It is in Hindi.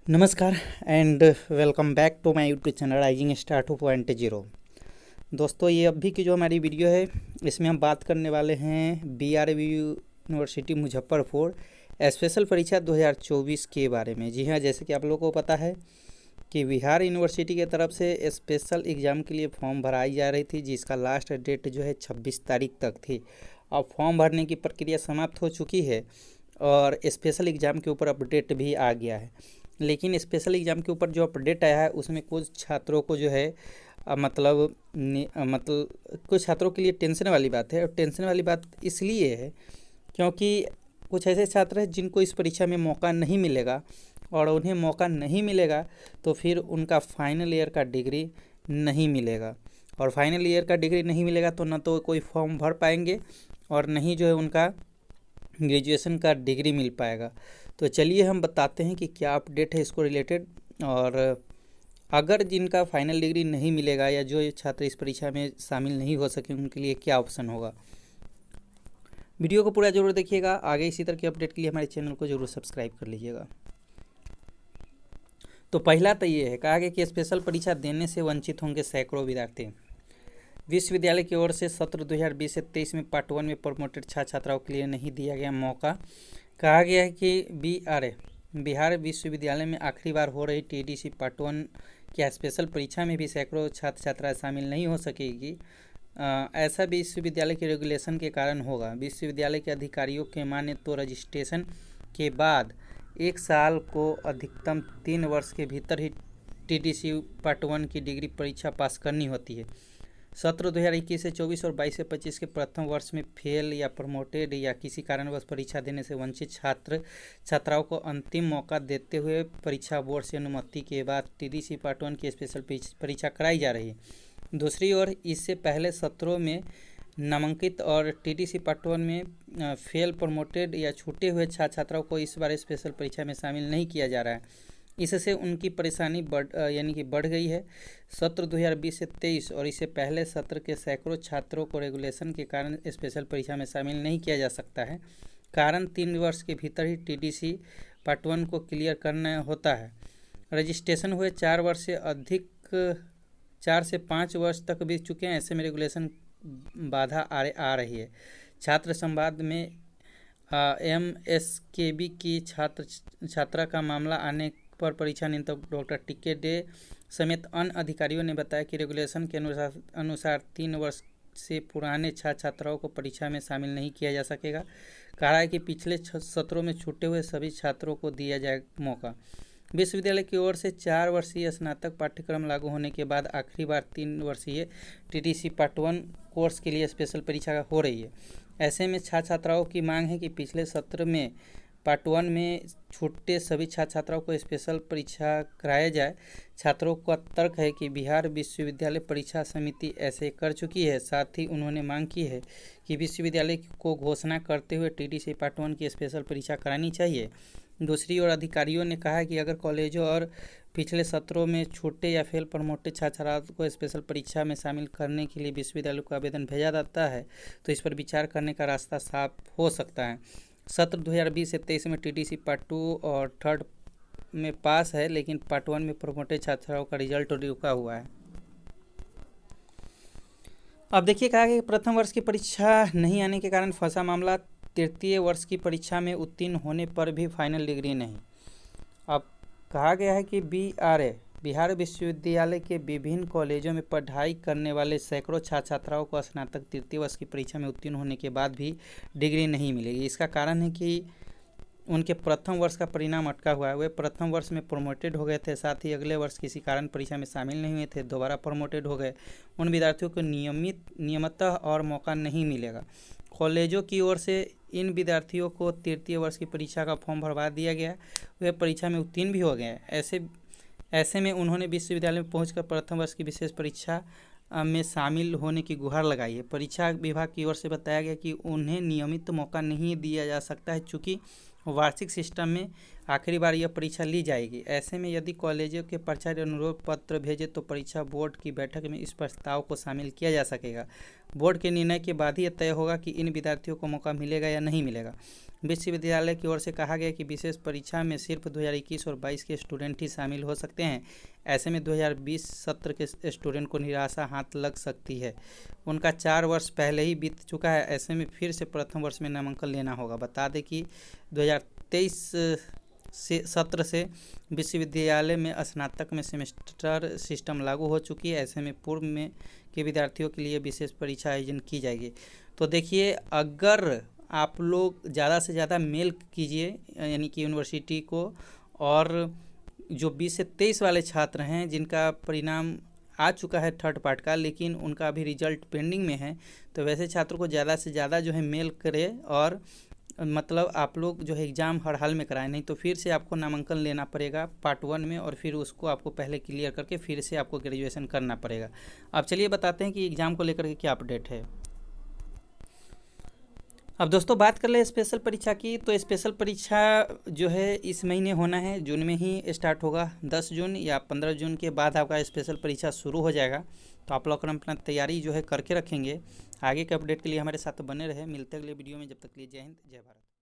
नमस्कार and welcome back to my YouTube channel Rising Star 2.0। दोस्तों, ये अभी की जो हमारी वीडियो है इसमें हम बात करने वाले हैं बीआरबी यूनिवर्सिटी मुजफ्फरपुर स्पेशल परीक्षा 2024 के बारे में। जी हाँ, जैसे कि आप लोगों को पता है कि बिहार यूनिवर्सिटी की तरफ से स्पेशल एग्ज़ाम के लिए फॉर्म भराई जा रही थी, जिसका लास्ट डेट जो है 26 तारीख तक थी। अब फॉर्म भरने की प्रक्रिया समाप्त हो चुकी है और स्पेशल एग्ज़ाम के ऊपर अपडेट भी आ गया है। लेकिन स्पेशल एग्ज़ाम के ऊपर जो अपडेट आया है उसमें कुछ छात्रों को जो है मतलब कुछ छात्रों के लिए टेंशन वाली बात है। और टेंशन वाली बात इसलिए है क्योंकि कुछ ऐसे छात्र हैं जिनको इस परीक्षा में मौका नहीं मिलेगा, और उन्हें मौका नहीं मिलेगा तो फिर उनका फाइनल ईयर का डिग्री नहीं मिलेगा। और फाइनल ईयर का डिग्री नहीं मिलेगा तो न तो कोई फॉर्म भर पाएंगे और नहीं जो है उनका ग्रेजुएशन का डिग्री मिल पाएगा। तो चलिए हम बताते हैं कि क्या अपडेट है इसको रिलेटेड, और अगर जिनका फाइनल डिग्री नहीं मिलेगा या जो छात्र इस परीक्षा में शामिल नहीं हो सके उनके लिए क्या ऑप्शन होगा। वीडियो को पूरा जरूर देखिएगा। आगे इसी तरह के अपडेट के लिए हमारे चैनल को जरूर सब्सक्राइब कर लीजिएगा। तो पहला तो ये है, कहा गया कि स्पेशल परीक्षा देने से वंचित होंगे सैकड़ों विद्यार्थी। विश्वविद्यालय की ओर से सत्र 2020 से 23 में पार्ट 1 में प्रमोटेड छात्र छात्राओं के लिए नहीं दिया गया मौका। कहा गया है कि बिहार विश्वविद्यालय में आखिरी बार हो रही टीडीसी पार्ट 1 की स्पेशल परीक्षा में भी सैकड़ों छात्र छात्राएं शामिल नहीं हो सकेगी। ऐसा विश्वविद्यालय के रेगुलेशन के कारण होगा। विश्वविद्यालय के अधिकारियों के माने तो रजिस्ट्रेशन के बाद 1 साल को अधिकतम 3 वर्ष के भीतर ही टीडीसी पार्ट 1 की डिग्री परीक्षा पास करनी होती है। सत्र 2021 से 24 और 22 से 25 के प्रथम वर्ष में फेल या प्रमोटेड या किसी कारणवश परीक्षा देने से वंचित छात्र छात्राओं को अंतिम मौका देते हुए परीक्षा बोर्ड से अनुमति के बाद टीडीसी पार्ट 1 की स्पेशल परीक्षा कराई जा रही है। दूसरी ओर इससे पहले सत्रों में नामांकित और टीडीसी पार्ट 1 में फेल, प्रमोटेड या छूटे हुए छात्र छात्राओं को इस बार स्पेशल परीक्षा में शामिल नहीं किया जा रहा है। इससे उनकी परेशानी बढ़ गई है। सत्र 2020 से 23 और इससे पहले सत्र के सैकड़ों छात्रों को रेगुलेशन के कारण स्पेशल परीक्षा में शामिल नहीं किया जा सकता है। कारण 3 वर्ष के भीतर ही टीडीसी पार्ट 1 को क्लियर करना होता है। रजिस्ट्रेशन हुए 4 वर्ष से अधिक 4 से 5 वर्ष तक बीत चुके हैं। ऐसे में रेगुलेशन बाधा आ रही है। छात्र संवाद में MSKB की छात्रा का मामला आने पर परीक्षा नियंत्रक डॉक्टर टीके डे समेत अन्य अधिकारियों ने बताया कि रेगुलेशन के अनुसार 3 वर्ष से पुराने छात्र छात्राओं को परीक्षा में शामिल नहीं किया जा सकेगा। कहा है कि पिछले सत्रों में छूटे हुए सभी छात्रों को दिया जाए मौका। विश्वविद्यालय की ओर से 4 वर्षीय स्नातक पाठ्यक्रम लागू होने के बाद आखिरी बार 3 वर्षीय टीडीसी पार्ट 1 कोर्स के लिए स्पेशल परीक्षा हो रही है। ऐसे में छात्र छात्राओं की मांग है कि पिछले सत्र में पार्ट 1 में छूटे सभी छात्र छात्राओं को स्पेशल परीक्षा कराया जाए। छात्रों का तर्क है कि बिहार विश्वविद्यालय परीक्षा समिति ऐसे कर चुकी है। साथ ही उन्होंने मांग की है कि विश्वविद्यालय को घोषणा करते हुए टीडीसी पार्ट 1 की स्पेशल परीक्षा करानी चाहिए। दूसरी ओर अधिकारियों ने कहा कि अगर कॉलेजों और पिछले सत्रों में छूटे या फेल प्रमोटेड छात्र छात्राओं को स्पेशल परीक्षा में शामिल करने के लिए विश्वविद्यालय को आवेदन भेजा जाता है तो इस पर विचार करने का रास्ता साफ हो सकता है। सत्र 2020 से 23 में टीडीसी पार्ट 2 और थर्ड में पास है, लेकिन पार्ट 1 में प्रमोटेड छात्राओं का रिजल्ट रुका हुआ है। अब देखिए, कहा कि प्रथम वर्ष की परीक्षा नहीं आने के कारण फंसा मामला। तृतीय वर्ष की परीक्षा में उत्तीर्ण होने पर भी फाइनल डिग्री नहीं। अब कहा गया है कि बिहार विश्वविद्यालय के विभिन्न कॉलेजों में पढ़ाई करने वाले सैकड़ों छात्र छात्राओं को स्नातक तृतीय वर्ष की परीक्षा में उत्तीर्ण होने के बाद भी डिग्री नहीं मिलेगी। इसका कारण है कि उनके प्रथम वर्ष का परिणाम अटका हुआ है। वे प्रथम वर्ष में प्रमोटेड हो गए थे, साथ ही अगले वर्ष किसी कारण परीक्षा में शामिल नहीं हुए थे, दोबारा प्रमोटेड हो गए। उन विद्यार्थियों को नियमितः और मौका नहीं मिलेगा। कॉलेजों की ओर से इन विद्यार्थियों को तृतीय वर्ष की परीक्षा का फॉर्म भरवा दिया गया। वे परीक्षा में उत्तीर्ण भी हो गए। ऐसे में उन्होंने विश्वविद्यालय में पहुंचकर प्रथम वर्ष की विशेष परीक्षा में शामिल होने की गुहार लगाई है। परीक्षा विभाग की ओर से बताया गया कि उन्हें नियमित मौका नहीं दिया जा सकता है, चूँकि वार्षिक सिस्टम में आखिरी बार यह परीक्षा ली जाएगी। ऐसे में यदि कॉलेजों के प्राचार्य अनुरोध पत्र भेजे तो परीक्षा बोर्ड की बैठक में इस प्रस्ताव को शामिल किया जा सकेगा। बोर्ड के निर्णय के बाद ही यह तय होगा कि इन विद्यार्थियों को मौका मिलेगा या नहीं मिलेगा। विश्वविद्यालय की ओर से कहा गया कि विशेष परीक्षा में सिर्फ 2021 और 22 के स्टूडेंट ही शामिल हो सकते हैं। ऐसे में 2020 सत्र के स्टूडेंट को निराशा हाथ लग सकती है। उनका 4 वर्ष पहले ही बीत चुका है, ऐसे में फिर से प्रथम वर्ष में नामांकन लेना होगा। बता दें कि 2023 सत्र से विश्वविद्यालय में स्नातक में सेमेस्टर सिस्टम लागू हो चुकी है। ऐसे में पूर्व में के विद्यार्थियों के लिए विशेष परीक्षा आयोजन की जाएगी। तो देखिए, अगर आप लोग ज़्यादा से ज़्यादा मेल कीजिए यानी कि यूनिवर्सिटी को, और जो 20 से 23 वाले छात्र हैं जिनका परिणाम आ चुका है थर्ड पार्ट का, लेकिन उनका अभी रिजल्ट पेंडिंग में है, तो वैसे छात्रों को ज़्यादा से ज़्यादा जो है मेल करें और मतलब आप लोग जो है एग्ज़ाम हर हाल में कराएं, नहीं तो फिर से आपको नामांकन लेना पड़ेगा पार्ट 1 में, और फिर उसको आपको पहले क्लियर करके फिर से आपको ग्रेजुएशन करना पड़ेगा। अब चलिए बताते हैं कि एग्ज़ाम को लेकर के क्या अपडेट है। अब दोस्तों बात कर ले स्पेशल परीक्षा की, तो स्पेशल परीक्षा जो है इस महीने होना है, जून में ही स्टार्ट होगा। 10 जून या 15 जून के बाद आपका स्पेशल परीक्षा शुरू हो जाएगा। तो आप लोग अपना तैयारी जो है करके रखेंगे। आगे के अपडेट के लिए हमारे साथ बने रहे। मिलते हैं अगले वीडियो में, जब तक के लिए जय हिंद जय भारत।